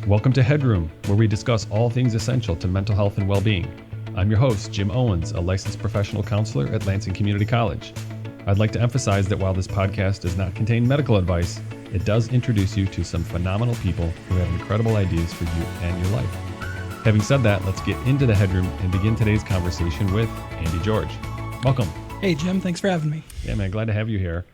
Welcome to Headroom, where we discuss all things essential to mental health and well-being. I'm your host, Jim Owens, a licensed professional counselor at Lansing Community College. I'd like to emphasize that while this podcast does not contain medical advice, it does introduce you to some phenomenal people who have incredible ideas for you and your life. Having said that, let's get into the Headroom and begin today's conversation with Andy George. Welcome. Hey, Jim. Thanks for having me. Yeah, man. Glad to have you here.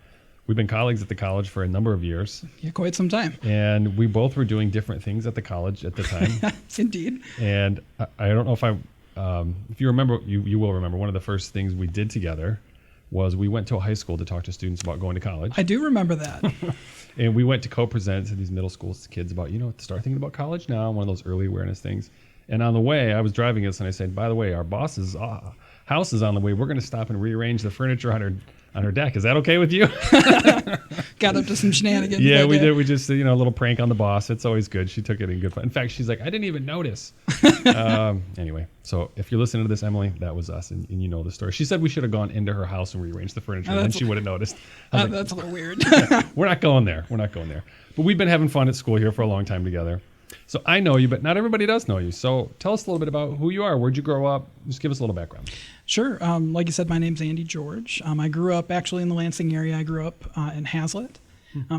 We've been colleagues at the college for a number of years. Yeah, quite some time. And we both were doing different things at the college at the time. Indeed. And I don't know if you remember, you will remember, one of the first things we did together was we went to a high school to talk to students about going to college. I do remember that. And we went to co-present to these middle school kids about, start thinking about college now, one of those early awareness things. And on the way, I was driving us and I said, by the way, our boss's house is on the way. We're going to stop and rearrange the furniture on her deck. Is that okay with you? Got up to some shenanigans. Yeah, we did. We just, a little prank on the boss. It's always good. She took it in good fun. In fact, she's like, I didn't even notice. Anyway, so if you're listening to this, Emily, that was us, and you know the story. She said we should have gone into her house and rearranged the furniture, and then she would have noticed. That's a little weird. We're not going there. But we've been having fun at school here for a long time together. So I know you, but not everybody does know you. So tell us a little bit about who you are. Where'd you grow up? Just give us a little background. Sure. Like you said, my name's Andy George. I grew up actually in the Lansing area. I grew up in Hazlitt,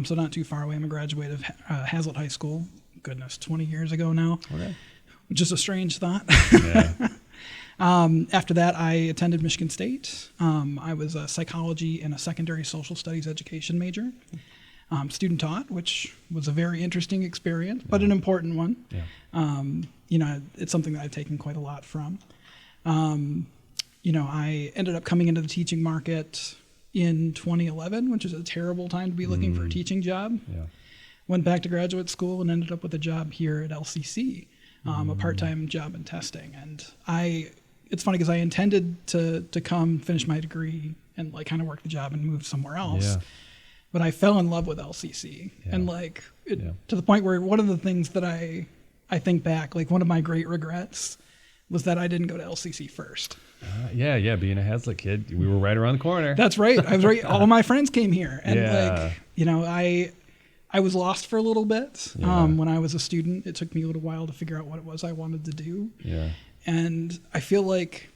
so not too far away. I'm a graduate of Hazlitt High School. Goodness, 20 years ago now. Okay. Which is a strange thought. Yeah. After that, I attended Michigan State. I was a psychology and a secondary social studies education major. Student taught, which was a very interesting experience, but an important one. Yeah. It's something that I've taken quite a lot from. I ended up coming into the teaching market in 2011, which is a terrible time to be looking for a teaching job. Yeah. Went back to graduate school and ended up with a job here at LCC, a part-time job in testing. And it's funny because I intended to come finish my degree and kind of work the job and move somewhere else. Yeah. But I fell in love with LCC and to the point where one of the things that I think back, one of my great regrets was that I didn't go to LCC first. Being a Hazlitt kid, we were right around the corner. That's right. I was right. All my friends came here. And I was lost for a little bit when I was a student. It took me a little while to figure out what it was I wanted to do. Yeah. And I feel like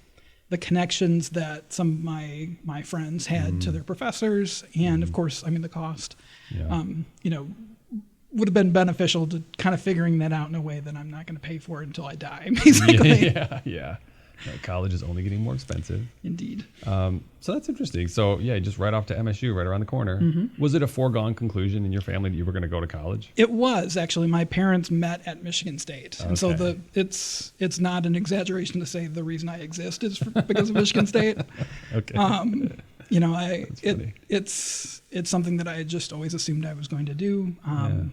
the connections that some of my friends had to their professors, and of course, the cost, would have been beneficial to kind of figuring that out in a way that I'm not going to pay for it until I die, basically. Yeah. College is only getting more expensive. Indeed. So that's interesting. So just right off to MSU, right around the corner. Mm-hmm. Was it a foregone conclusion in your family that you were going to go to college? It was actually. My parents met at Michigan State, and so it's not an exaggeration to say the reason I exist is because of Michigan State. Okay. It's something that I had just always assumed I was going to do.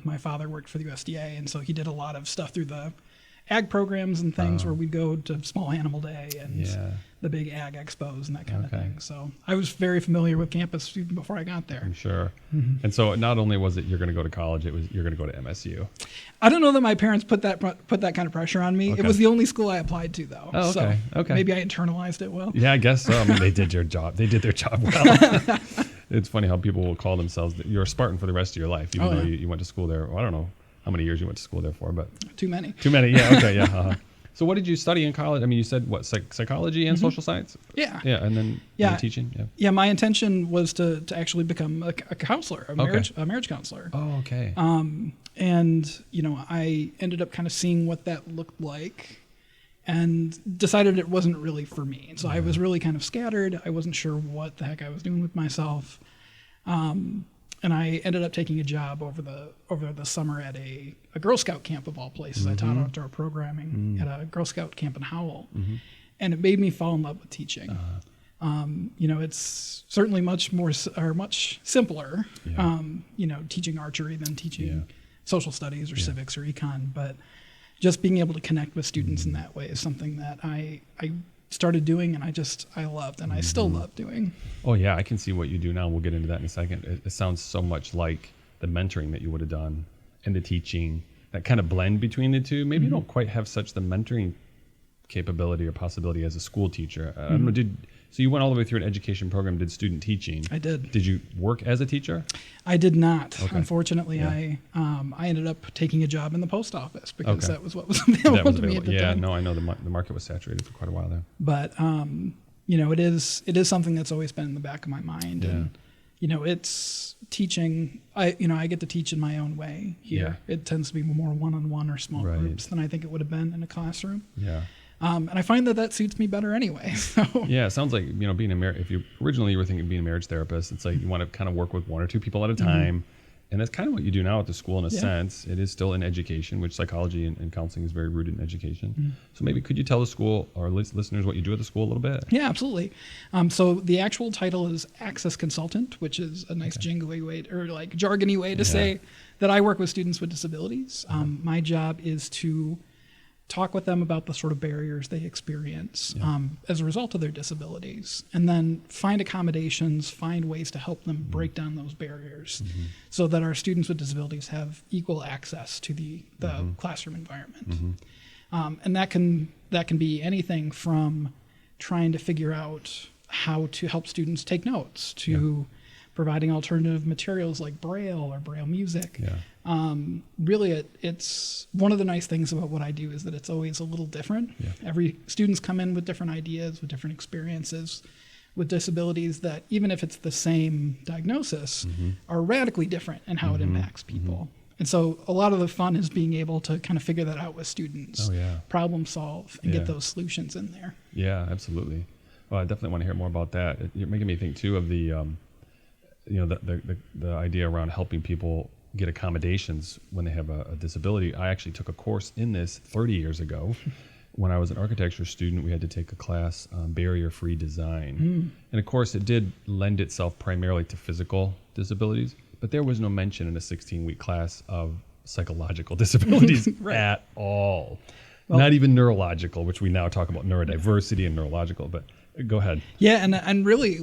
My father worked for the USDA, and so he did a lot of stuff through the ag programs and things where we'd go to Small Animal Day and the big ag expos and that kind of thing. So I was very familiar with campus even before I got there. I'm sure. Mm-hmm. And so not only was it you're going to go to college, it was you're going to go to MSU. I don't know that my parents put that kind of pressure on me. Okay. It was the only school I applied to, though. Oh, okay. So maybe I internalized it well. Yeah, I guess so. They did their job. They did their job well. It's funny how people will call themselves you're a Spartan for the rest of your life, even though you went to school there. Well, I don't know how many years you went to school there for, but too many. Yeah. Okay. Yeah. Uh-huh. So what did you study in college? You said what, psychology and social science? Yeah. Yeah. And then teaching. Yeah. Yeah. My intention was to actually become a counselor, a marriage counselor. Oh, okay. And I ended up kind of seeing what that looked like and decided it wasn't really for me. And so I was really kind of scattered. I wasn't sure what the heck I was doing with myself. And I ended up taking a job over the summer at a Girl Scout camp of all places. I taught outdoor programming at a Girl Scout camp in Howell, and it made me fall in love with teaching. It's certainly much simpler, teaching archery than teaching social studies or civics or econ. But just being able to connect with students in that way is something that I started doing, and I loved, and I still love doing. Oh yeah, I can see what you do now. We'll get into that in a second. It sounds so much like the mentoring that you would have done and the teaching, that kind of blend between the two. Maybe you don't quite have such the mentoring capability or possibility as a school teacher. I don't know, So you went all the way through an education program, did student teaching. I did. Did you work as a teacher? I did not. Okay. Unfortunately, Yeah. I ended up taking a job in the post office because Okay. that was what was available That was to me at the available. Yeah, time. no, I know the market was saturated for quite a while there. But it is something that's always been in the back of my mind. Yeah. And it's teaching. I get to teach in my own way here. Yeah. It tends to be more one-on-one or small Right. groups than I think it would have been in a classroom. Yeah. And I find that suits me better anyway. So Yeah, it sounds like, being a marriage, if you originally were thinking of being a marriage therapist, it's like you want to kind of work with one or two people at a time. And that's kind of what you do now at the school in a sense. It is still in education, which psychology and counseling is very rooted in education. So maybe could you tell the school or listeners what you do at the school a little bit? Yeah, absolutely. So the actual title is Access Consultant, which is a nice jingly way or like jargony way to say that I work with students with disabilities. My job is to talk with them about the sort of barriers they experience as a result of their disabilities, and then find accommodations, find ways to help them break down those barriers so that our students with disabilities have equal access to the classroom environment. And that can be anything from trying to figure out how to help students take notes to providing alternative materials like Braille or Braille music. Really, it's one of the nice things about what I do is that it's always a little different. Every students come in with different ideas, with different experiences, with disabilities that even if it's the same diagnosis, are radically different in how it impacts people. And so a lot of the fun is being able to kind of figure that out with students, problem solve, and get those solutions in there. Yeah, absolutely. Well, I definitely want to hear more about that. You're making me think too of the idea around helping people get accommodations when they have a disability. I actually took a course in this 30 years ago. When I was an architecture student, we had to take a class on barrier-free design. And of course, it did lend itself primarily to physical disabilities, but there was no mention in a 16-week class of psychological disabilities at all. Well, not even neurological, which we now talk about neurodiversity and neurological, but go ahead. Yeah, and really,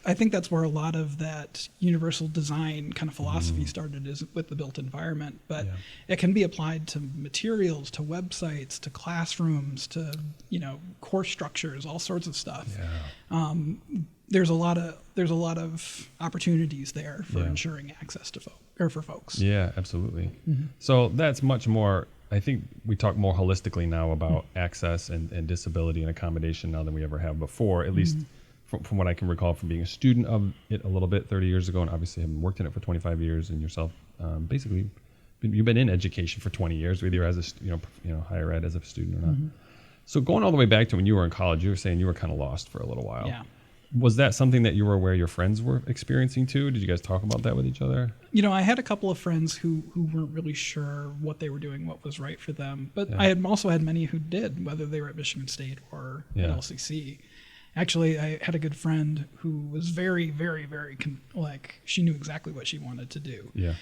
I think that's where a lot of that universal design kind of philosophy started, is with the built environment. But it can be applied to materials, to websites, to classrooms, to course structures, all sorts of stuff. There's a lot of opportunities there for ensuring access to for folks. Yeah, absolutely. So that's much more. I think we talk more holistically now about access and disability and accommodation now than we ever have before, at least from what I can recall from being a student of it a little bit 30 years ago, and obviously having worked in it for 25 years, and yourself basically you've been in education for 20 years, either as a higher ed as a student or not. So going all the way back to when you were in college, you were saying you were kind of lost for a little while. Yeah. Was that something that you were aware your friends were experiencing too? Did you guys talk about that with each other? I had a couple of friends who weren't really sure what they were doing, what was right for them. But I had also had many who did, whether they were at Michigan State or at LCC. Actually, I had a good friend who was very, very, very, she knew exactly what she wanted to do. Yeah.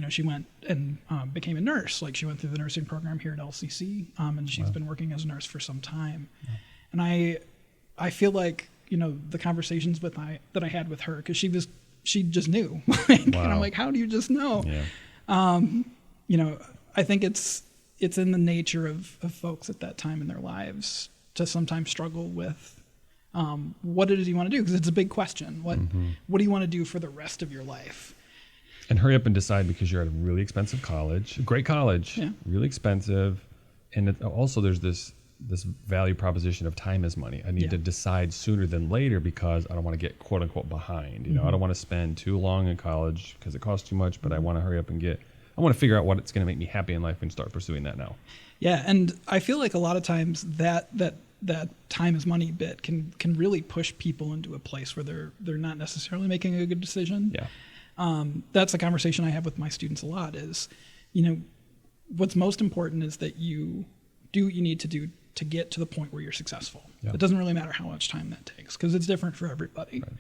She went and became a nurse. She went through the nursing program here at LCC, and she's been working as a nurse for some time. And I feel like, the conversations that I had with her, because she just knew. And I'm like, how do you just know? Yeah. I think it's in the nature of folks at that time in their Lives to sometimes struggle with what it is you want to do, because it's a big question. What do you want to do for the rest of your life? And hurry up and decide, because you're at a really expensive college, a great college, really expensive. And also there's this value proposition of time is money. I need to decide sooner than later, because I don't want to get quote unquote behind. I don't want to spend too long in college because it costs too much, but I want to hurry up and I want to figure out what it's going to make me happy in life and start pursuing that now. Yeah. And I feel like a lot of times that time is money bit can really push people into a place where they're not necessarily making a good decision. Yeah. That's a conversation I have with my students a lot is, what's most important is that you do what you need to do to get to the point where you're successful. Yeah. It doesn't really matter how much time that takes, because it's different for everybody. Right.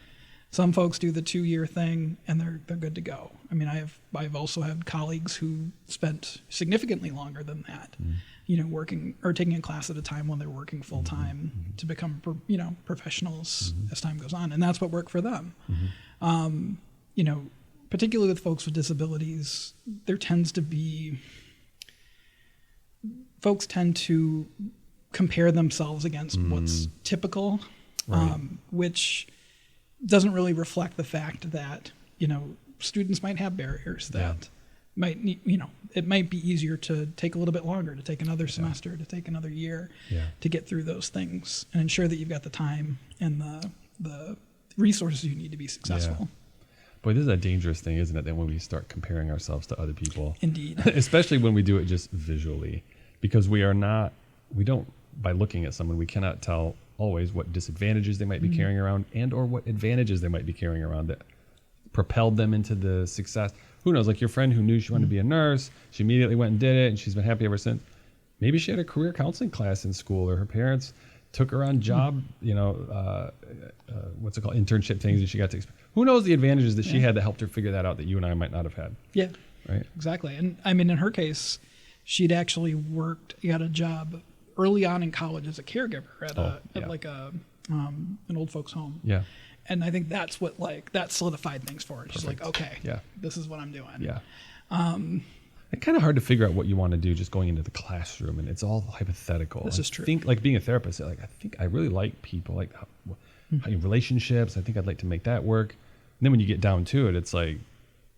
Some folks do the 2-year thing and they're good to go. I mean, I've also had colleagues who spent significantly longer than that, working or taking a class at a time when they're working full time to become, professionals as time goes on, and that's what worked for them. Particularly with folks with disabilities, folks tend to compare themselves against what's typical Right. Which doesn't really reflect the fact that, students might have barriers that might need, it might be easier to take a little bit longer, to take another semester, to take another year to get through those things and ensure that you've got the time and the resources you need to be successful. Yeah. Boy, this is a dangerous thing, isn't it? That when we start comparing ourselves to other people. Indeed. Especially when we do it just visually, because we don't, by looking at someone, we cannot tell always what disadvantages they might be carrying around and or what advantages they might be carrying around that propelled them into the success. Who knows, like your friend who knew she wanted to be a nurse, she immediately went and did it, and she's been happy ever since. Maybe she had a career counseling class in school, or her parents took her on job, what's it called, internship things, and she got to experience. Who knows the advantages that she had that helped her figure that out that you and I might not have had. Yeah, right. Exactly. And I mean, in her case, she'd actually got a job early on in college as a caregiver at an old folks home. Yeah. And I think that's what that solidified things for her. She's like, okay, this is what I'm doing. Yeah. It's kind of hard to figure out what you want to do just going into the classroom, and it's all hypothetical. This is true. I think, like being a therapist, I think I really like people, like relationships. I think I'd like to make that work. And then when you get down to it, it's like,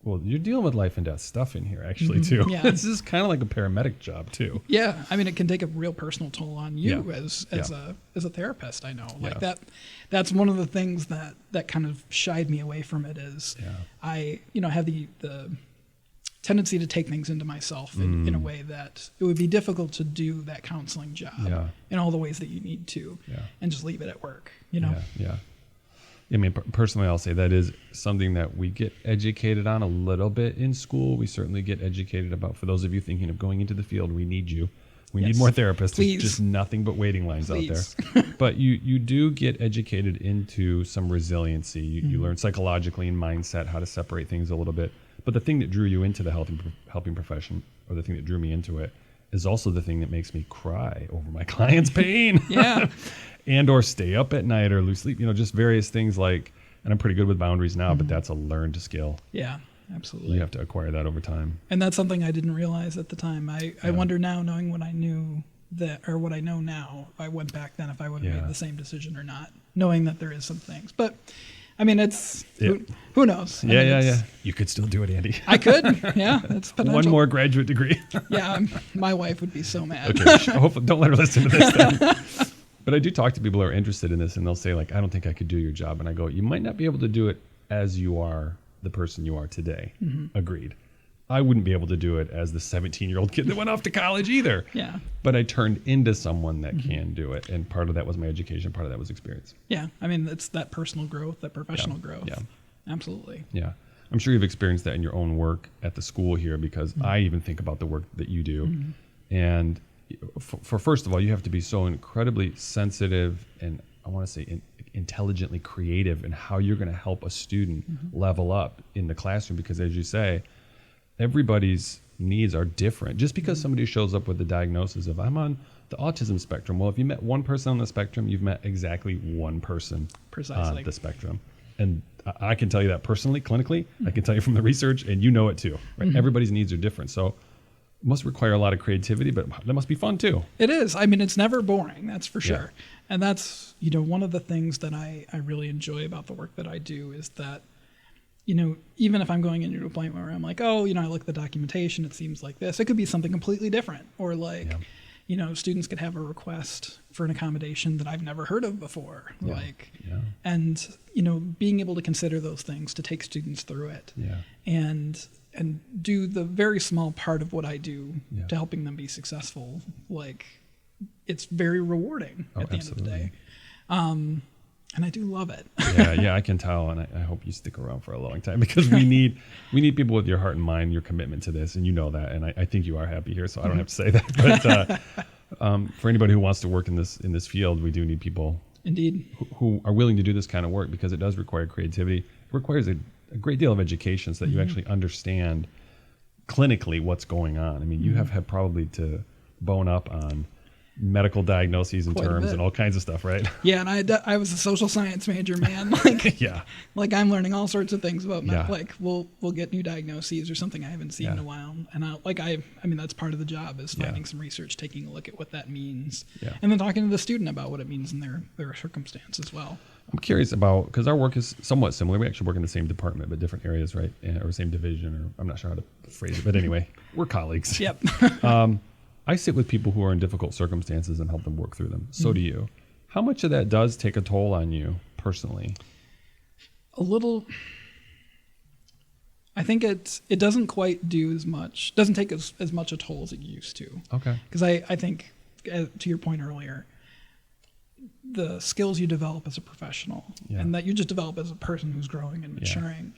well, you're dealing with life and death stuff in here, actually, too. Yeah. This is kind of like a paramedic job, too. Yeah, I mean, it can take a real personal toll on you as a therapist. I know, that's one of the things that kind of shied me away from it. Is I have the tendency to take things into myself in a way that it would be difficult to do that counseling job in all the ways that you need to, and just leave it at work. Yeah. I mean, personally, I'll say that is something that we get educated on a little bit in school. We certainly get educated about. For those of you thinking of going into the field, we need you. We need more therapists. Please. There's just nothing but waiting lines out there. But you do get educated into some resiliency. You learn psychologically and mindset how to separate things a little bit. But the thing that drew you into the helping profession, or the thing that drew me into it, is also the thing that makes me cry over my client's pain. And or stay up at night or lose sleep, just various things like, and I'm pretty good with boundaries now, but that's a learned skill. Yeah, absolutely. You have to acquire that over time. And that's something I didn't realize at the time. I wonder now, knowing what I knew what I know now, if I went back then, if I would have made the same decision or not, knowing that there is some things. But I mean, it's, who knows? Yeah. You could still do it, Andy. I could. Yeah. That's potential. One more graduate degree. Yeah. My wife would be so mad. Okay. Hopefully, don't let her listen to this then. But I do talk to people who are interested in this, and they'll say, like, I don't think I could do your job. And I go, you might not be able to do it as you are the person you are today. Agreed. I wouldn't be able to do it as the 17-year-old kid that went off to college either. Yeah. But I turned into someone that can do it. And part of that was my education. Part of that was experience. Yeah. I mean, it's that personal growth, that professional growth. Yeah. Absolutely. Yeah. I'm sure you've experienced that in your own work at the school here, because I even think about the work that you do. And for first of all, you have to be so incredibly sensitive and, I want to say, intelligently creative in how you're going to help a student level up in the classroom, because, as you say, everybody's needs are different. Just because somebody shows up with the diagnosis of, I'm on the autism spectrum, well, if you met one person on the spectrum, you've met exactly one person on the spectrum. And I can tell you that personally, clinically. I can tell you from the research, and you know it too. Right? Everybody's needs are different. So it must require a lot of creativity, but that must be fun too. It is. I mean, it's never boring, that's for sure. And that's, one of the things that I really enjoy about the work that I do is that, even if I'm going into a point where I'm like, I look at the documentation, it seems like this, it could be something completely different. Or like, students could have a request for an accommodation that I've never heard of before. And, being able to consider those things, to take students through it. And do the very small part of what I do to helping them be successful, it's very rewarding at the end of the day. And I do love it. Yeah, I can tell, and I hope you stick around for a long time, because we need people with your heart and mind, your commitment to this, and you know that, and I think you are happy here, so I don't have to say that. But for anybody who wants to work in this field, we do need people, indeed, who are willing to do this kind of work, because it does require creativity. It requires a great deal of education so that you actually understand clinically what's going on. I mean, you have had probably to bone up on medical diagnoses and Quite a terms bit. and all kinds of stuff, right? Yeah, and I was a social science major, man. Like, Yeah. like I'm learning all sorts of things about Yeah. like we'll get new diagnoses or something I haven't seen in Yeah. a while, and I mean that's part of the job is Yeah. finding some research, taking a look at what that means, Yeah. and then talking to the student about what it means in their circumstance as well. I'm curious about, because our work is somewhat similar. We actually work in the same department, but different areas, right? Or same division, or I'm not sure how to phrase it. But anyway, we're colleagues. Yep. I sit with people who are in difficult circumstances and help them work through them. So do you. How much of that does take a toll on you personally? A little. I think it doesn't quite do as much, doesn't take as much a toll as it used to. Okay. Because I think, to your point earlier, the skills you develop as a professional and that you just develop as a person who's growing and maturing,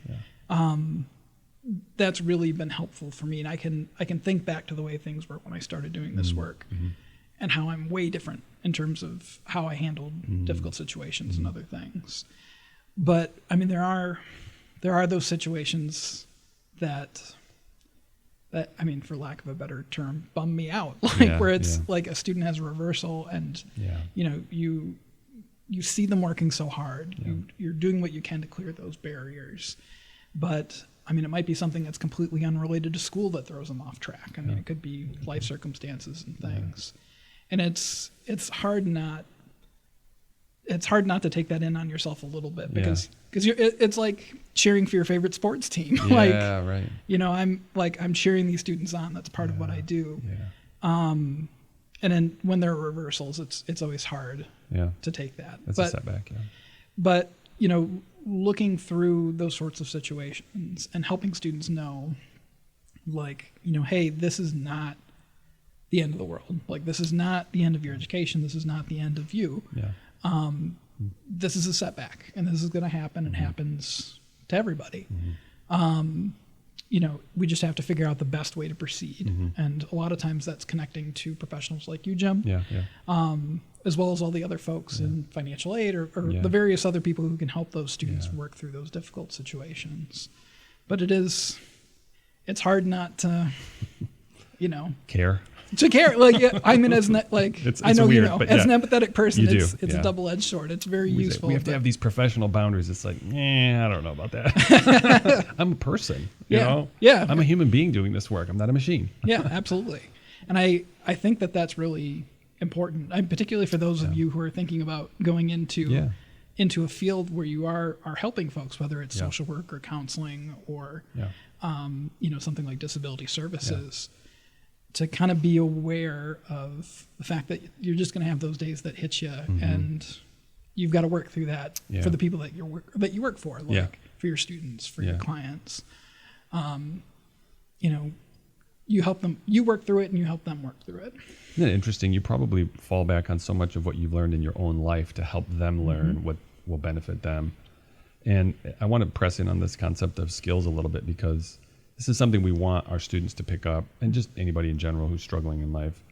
that's really been helpful for me. And I can think back to the way things were when I started doing this work and how I'm way different in terms of how I handled difficult situations and other things. But I mean, there are those situations that I mean, for lack of a better term, bum me out. Like where it's like a student has a reversal and you know, you see them working so hard. You're doing what you can to clear those barriers. But I mean, it might be something that's completely unrelated to school that throws them off track. I mean, it could be life circumstances and things. And it's hard not to take that in on yourself a little bit because it's like cheering for your favorite sports team. Like, right. You know, I'm cheering these students on. That's part of what I do. And then when there are reversals, it's always hard to take that. That's a setback. Yeah. But, you know, looking through those sorts of situations and helping students know, like, you know, hey, this is not the end of the world. Like, this is not the end of your education. This is not the end of you. Yeah. This is a setback, and this is going to happen. It happens to everybody. You know, we just have to figure out the best way to proceed. And a lot of times that's connecting to professionals like you, Jim. As well as all the other folks in financial aid or the various other people who can help those students work through those difficult situations. But it's hard not to, you know, care. Like, I mean, as it's I know weird, you know, but as an empathetic person, it's a double-edged sword. It's very useful. We have to have these professional boundaries. It's like, I don't know about that. I'm a person, you know? Yeah. I'm a human being doing this work. I'm not a machine. Yeah, absolutely. And I think that's really important, particularly for those of you who are thinking about going into a field where you are helping folks, whether it's social work or counseling or you know, something like disability services, to kind of be aware of the fact that you're just going to have those days that hit you, and you've got to work through that for the people that you work for, like for your students, for your clients. You know, you help them, you work through it, and you help them work through it. Isn't it interesting? You probably fall back on so much of what you've learned in your own life to help them learn what will benefit them. And I want to press in on this concept of skills a little bit, because this is something we want our students to pick up, and just anybody in general who's struggling in life.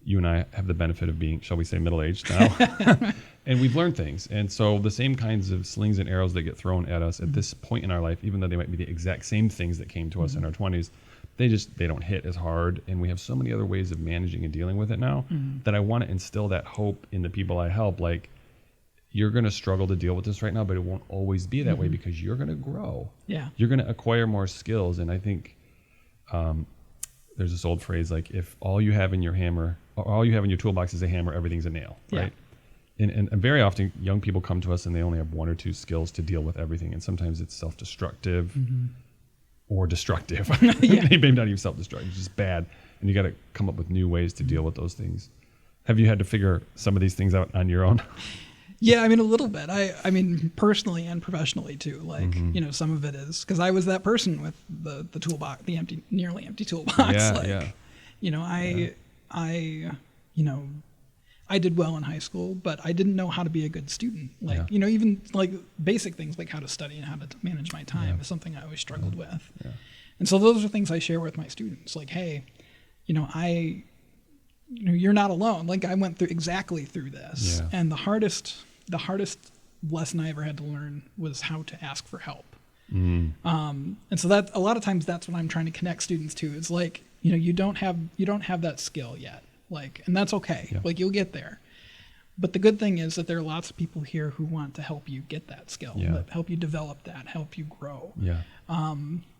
You and I have the benefit of being, shall we say, middle-aged now, and we've learned things. And so the same kinds of slings and arrows that get thrown at us at this point in our life, even though they might be the exact same things that came to us in our 20s, they don't hit as hard. And we have so many other ways of managing and dealing with it now that I want to instill that hope in the people I help. Like, you're going to struggle to deal with this right now, but it won't always be that way, because you're going to grow. Yeah. You're going to acquire more skills. And I think there's this old phrase, like, if all you have in your toolbox is a hammer, everything's a nail, right? And very often young people come to us and they only have one or two skills to deal with everything. And sometimes it's self-destructive or destructive. Maybe not even self-destructive, it's just bad. And you got to come up with new ways to deal with those things. Have you had to figure some of these things out on your own? Yeah, I mean, a little bit. I mean, personally and professionally too. Like, you know, some of it is because I was that person with the toolbox, the nearly empty toolbox. You know, I did well in high school, but I didn't know how to be a good student. Like, you know, even like basic things like how to study and how to manage my time is something I always struggled with. And so those are things I share with my students. Like, hey, you know, you're not alone. Like, I went exactly through this, and the hardest lesson I ever had to learn was how to ask for help. And so that a lot of times that's what I'm trying to connect students to. It's like, you know, you don't have that skill yet. and that's okay. Yeah. You'll get there. But the good thing is that there are lots of people here who want to help you get that skill, help you develop that, help you grow. Yeah.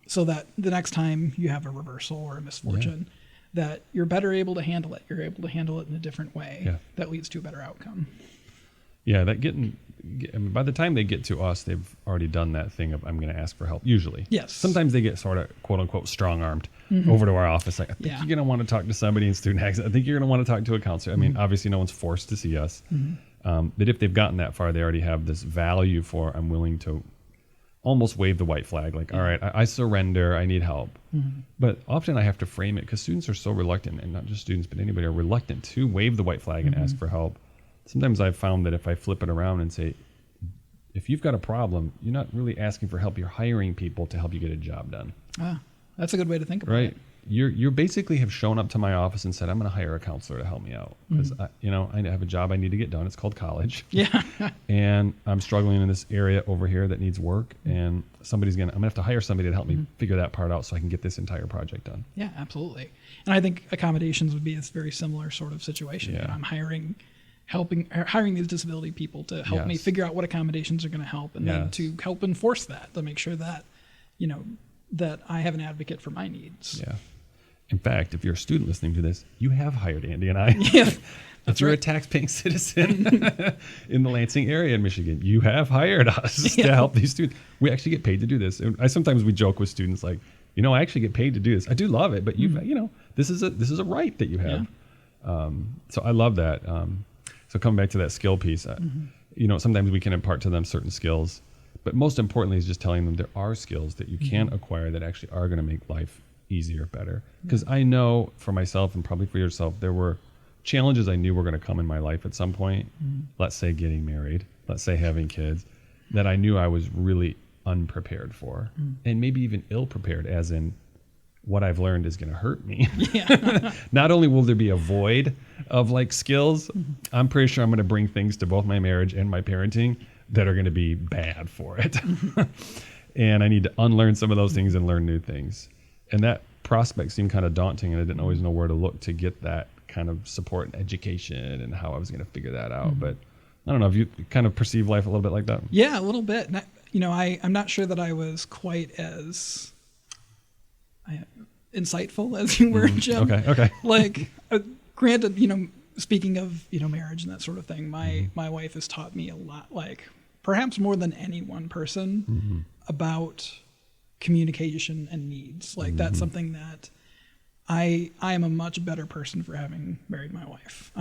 So that the next time you have a reversal or a misfortune, that you're better able to handle it. You're able to handle it in a different way that leads to a better outcome. Yeah, by the time they get to us, they've already done that thing of, I'm going to ask for help, usually. Yes. Sometimes they get sort of, quote unquote, strong-armed over to our office. Like, I think you're going to want to talk to somebody in student access. I think you're going to want to talk to a counselor. I mean, obviously no one's forced to see us. But if they've gotten that far, they already have this value for, I'm willing to almost wave the white flag. All right, I surrender, I need help. But often I have to frame it because students are so reluctant, and not just students, but anybody are reluctant to wave the white flag and ask for help. Sometimes I've found that if I flip it around and say, if you've got a problem, you're not really asking for help. You're hiring people to help you get a job done. That's a good way to think about it. Right. You basically have shown up to my office and said, I'm going to hire a counselor to help me out. Because, I have a job I need to get done. It's called college. Yeah. And I'm struggling in this area over here that needs work. And I'm going to have to hire somebody to help me figure that part out so I can get this entire project done. Yeah, absolutely. And I think accommodations would be a very similar sort of situation. Yeah. I'm hiring these disability people to help me figure out what accommodations are going to help, and then to help enforce that, to make sure that, that I have an advocate for my needs. Yeah. In fact, if you're a student listening to this, you have hired Andy and I. Yeah, if you're a tax-paying citizen in the Lansing area in Michigan, you have hired us to help these students. We actually get paid to do this. And sometimes we joke with students like, I actually get paid to do this. I do love it, but this is a right that you have. Yeah. So I love that. So coming back to that skill piece, sometimes we can impart to them certain skills, but most importantly is just telling them there are skills that you can acquire that actually are going to make life easier, better. Because I know for myself and probably for yourself, there were challenges I knew were going to come in my life at some point. Let's say getting married, let's say having kids, that I knew I was really unprepared for, and maybe even ill prepared, as in what I've learned is going to hurt me. Yeah. Not only will there be a void of skills, I'm pretty sure I'm going to bring things to both my marriage and my parenting that are going to be bad for it. And I need to unlearn some of those things and learn new things. And that prospect seemed kind of daunting, and I didn't always know where to look to get that kind of support and education and how I was going to figure that out. But I don't know if you kind of perceive life a little bit like that. Yeah, a little bit. I'm not sure that I was quite as insightful as you were, Jim. Okay. Granted, speaking of, marriage and that sort of thing, my wife has taught me a lot, perhaps more than any one person, about communication and needs. That's something that I am a much better person for having married my wife.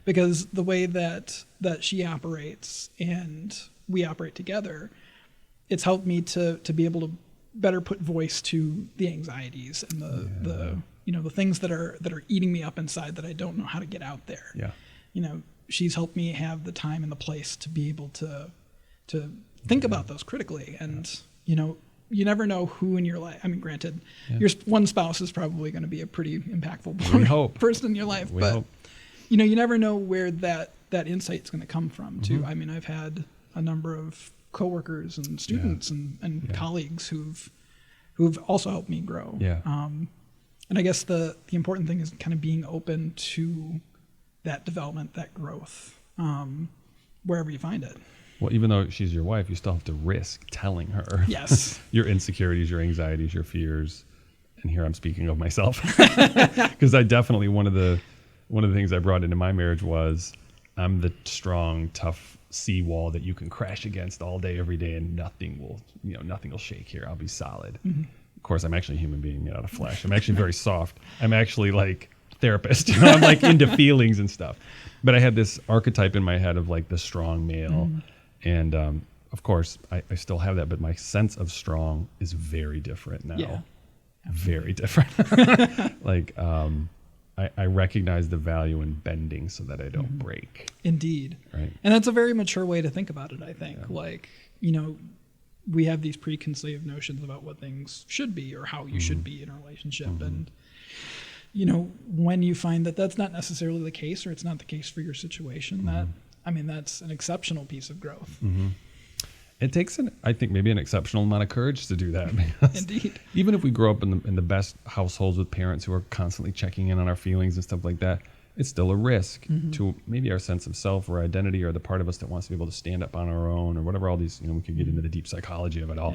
Because the way that she operates and we operate together, it's helped me to be able to better put voice to the anxieties and the things that are eating me up inside that I don't know how to get out there. Yeah. She's helped me have the time and the place to be able to think about those critically. And, you never know who in your life, granted, your one spouse is probably going to be a pretty impactful person in your life, but you never know where that insight is going to come from too. I've had a number of coworkers and students and colleagues who've also helped me grow. Yeah. And I guess the important thing is kind of being open to that development, that growth, wherever you find it. Well, even though she's your wife, you still have to risk telling her your insecurities, your anxieties, your fears. And here I'm speaking of myself, because I definitely, one of the things I brought into my marriage was I'm the strong, tough seawall that you can crash against all day, every day, and nothing will shake here. I'll be solid. Of course, I'm actually a human being made out of flesh. I'm actually very soft. I'm actually like therapist. I'm into feelings and stuff. But I had this archetype in my head of the strong male. And of course, I still have that, but my sense of strong is very different now. Yeah, very different. I recognize the value in bending so that I don't break. Indeed. Right. And that's a very mature way to think about it, I think. Yeah. We have these preconceived notions about what things should be or how you should be in a relationship. And, when you find that that's not necessarily the case, or it's not the case for your situation, that's an exceptional piece of growth. It takes I think maybe an exceptional amount of courage to do that. Indeed. Even if we grow up in the best households with parents who are constantly checking in on our feelings and stuff like that, it's still a risk to maybe our sense of self or identity, or the part of us that wants to be able to stand up on our own, or whatever. All these, we could get into the deep psychology of it all.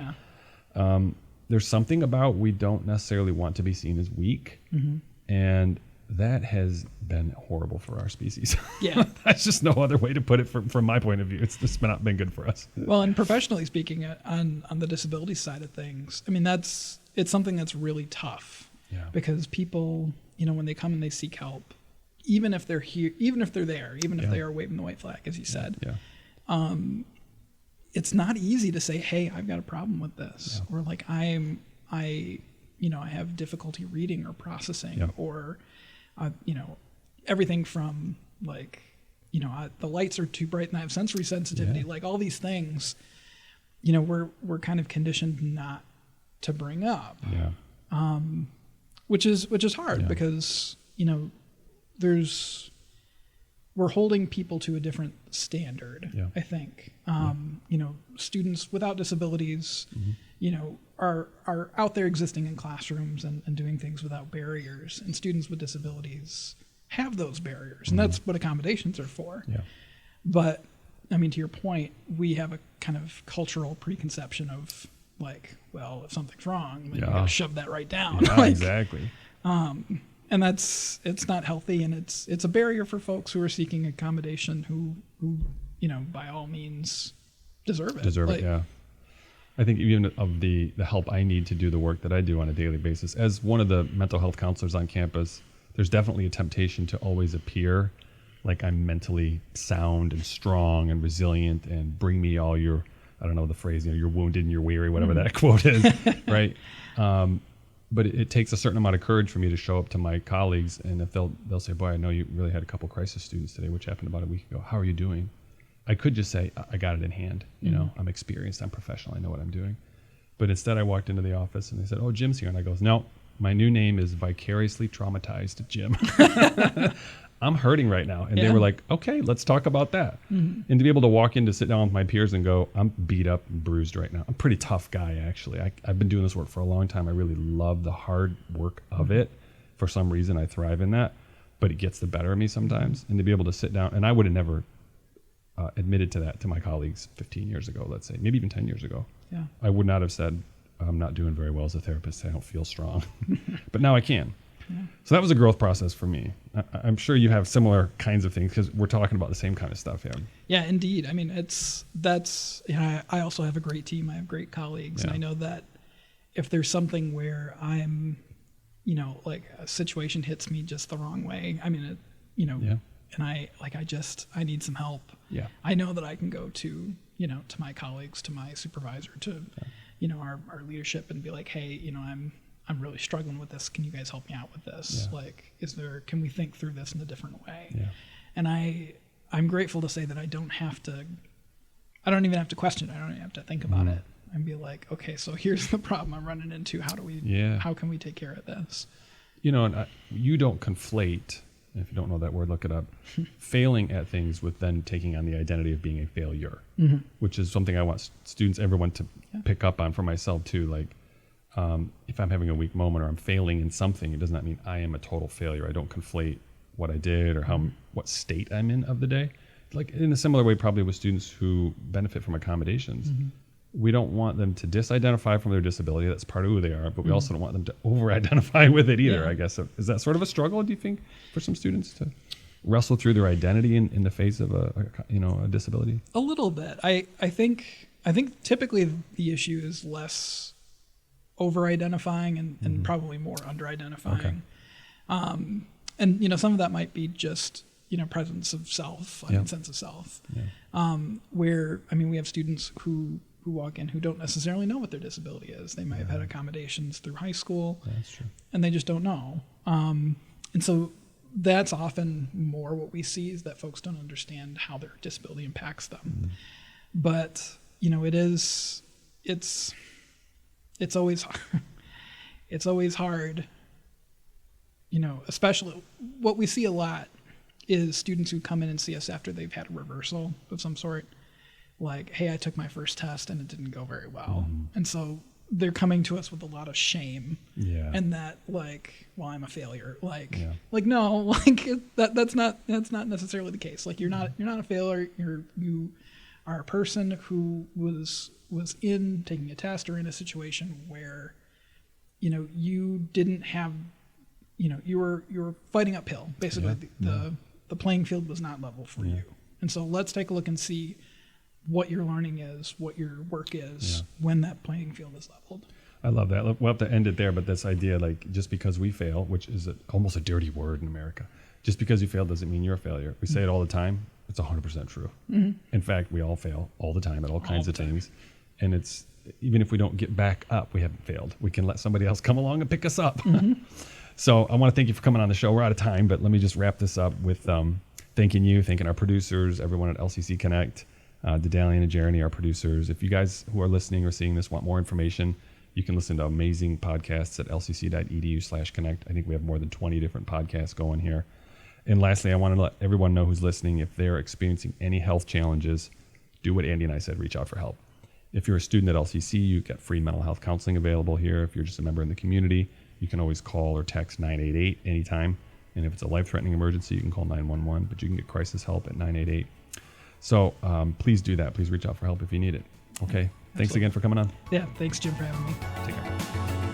Yeah. There's something about we don't necessarily want to be seen as weak, and that has been horrible for our species. Yeah. That's just no other way to put it from my point of view. It's just not been good for us. Well, and professionally speaking, on the disability side of things, I mean, it's something that's really tough. Yeah. Because people, when they come and they seek help, even if they're here, even if they're there, even if they are waving the white flag, as you said, it's not easy to say, hey, I've got a problem with this, or like I have difficulty reading or processing, or everything from like, the lights are too bright and I have sensory sensitivity, like all these things, we're kind of conditioned not to bring up, which is hard because, we're holding people to a different standard, I think. Students without disabilities, are out there existing in classrooms and doing things without barriers, and students with disabilities have those barriers, and that's what accommodations are for. Yeah. But I mean, to your point, we have a kind of cultural preconception of like, well, if something's wrong, then you gotta shove that right down. Yeah, exactly. And it's not healthy, and it's a barrier for folks who are seeking accommodation who by all means deserve it. Yeah. I think even of the help I need to do the work that I do on a daily basis, as one of the mental health counselors on campus, there's definitely a temptation to always appear like I'm mentally sound and strong and resilient, and bring me all your, I don't know the phrase, you're wounded and you're weary, whatever that quote is, right? But it takes a certain amount of courage for me to show up to my colleagues, and if they'll say, boy, I know you really had a couple crisis students today, which happened about a week ago. How are you doing? I could just say, I got it in hand. I'm experienced, I'm professional, I know what I'm doing. But instead I walked into the office and they said, oh, Jim's here. And I goes, no, my new name is Vicariously Traumatized Jim. I'm hurting right now. And they were like, okay, let's talk about that. And to be able to walk in to sit down with my peers and go, I'm beat up and bruised right now. I'm a pretty tough guy, actually. I've been doing this work for a long time. I really love the hard work of it. For some reason, I thrive in that. But it gets the better of me sometimes. And to be able to sit down, and I would have never admitted to that to my colleagues 15 years ago, let's say, maybe even 10 years ago. Yeah. I would not have said, I'm not doing very well as a therapist. I don't feel strong. But now I can. Yeah. So that was a growth process for me. I'm sure you have similar kinds of things, because we're talking about the same kind of stuff here. Yeah, indeed. I mean, I also have a great team. I have great colleagues. And I know that if there's something where I'm, like a situation hits me just the wrong way, I mean, and I need some help. Yeah. I know that I can go to my colleagues, to my supervisor, to, our leadership, and be like, hey, I'm really struggling with this. Can you guys help me out with this? Yeah. Like, can we think through this in a different way? Yeah. And I'm grateful to say that I don't even have to question it. I don't even have to think about it, and be like, okay, so here's the problem I'm running into. How can we take care of this? And you don't conflate, if you don't know that word, look it up, failing at things with then taking on the identity of being a failure, which is something I want everyone to pick up on, for myself too. Like, if I'm having a weak moment or I'm failing in something, it does not mean I am a total failure. I don't conflate what I did or what state I'm in of the day. Like in a similar way, probably with students who benefit from accommodations, we don't want them to disidentify from their disability. That's part of who they are, but we also don't want them to over-identify with it either, I guess. Is that sort of a struggle, do you think, for some students to wrestle through their identity in the face of a disability? A little bit. I think typically the issue is less over-identifying and probably more under-identifying. Okay. And some of that might be just presence of self, sense of self. Yeah. Where we have students who walk in who don't necessarily know what their disability is. They might have had accommodations through high school, that's true, and they just don't know. And so that's often more what we see, is that folks don't understand how their disability impacts them. But it's always it's always hard. Especially what we see a lot is students who come in and see us after they've had a reversal of some sort, like, hey, I took my first test and it didn't go very well. And so they're coming to us with a lot of shame. Yeah. And that, like, well, I'm a failure. Like, like, no, like that's not necessarily the case. Like, you're not a failure. You are a person who was in taking a test or in a situation where, you know, you didn't have, you know, you were fighting uphill. Basically, the playing field was not level for you. And so let's take a look and see what your learning is, what your work is when that playing field is leveled. I love that. We'll have to end it there, but this idea, like, just because we fail, which is almost a dirty word in America, just because you fail doesn't mean you're a failure. We say it all the time. It's 100% true. In fact, we all fail all the time at all kinds of things. And it's, even if we don't get back up, we haven't failed. We can let somebody else come along and pick us up. So I want to thank you for coming on the show. We're out of time, but let me just wrap this up with thanking you, thanking our producers, everyone at LCC Connect, Dedalian and Jeremy, our producers. If you guys who are listening or seeing this want more information, you can listen to amazing podcasts at lcc.edu/connect. I think we have more than 20 different podcasts going here. And lastly, I want to let everyone know who's listening, if they're experiencing any health challenges, do what Andy and I said, reach out for help. If you're a student at LCC, you get free mental health counseling available here. If you're just a member in the community, you can always call or text 988 anytime. And if it's a life-threatening emergency, you can call 911, but you can get crisis help at 988. So please do that. Please reach out for help if you need it. Okay. Thanks again for coming on. Yeah. Thanks, Jim, for having me. Take care.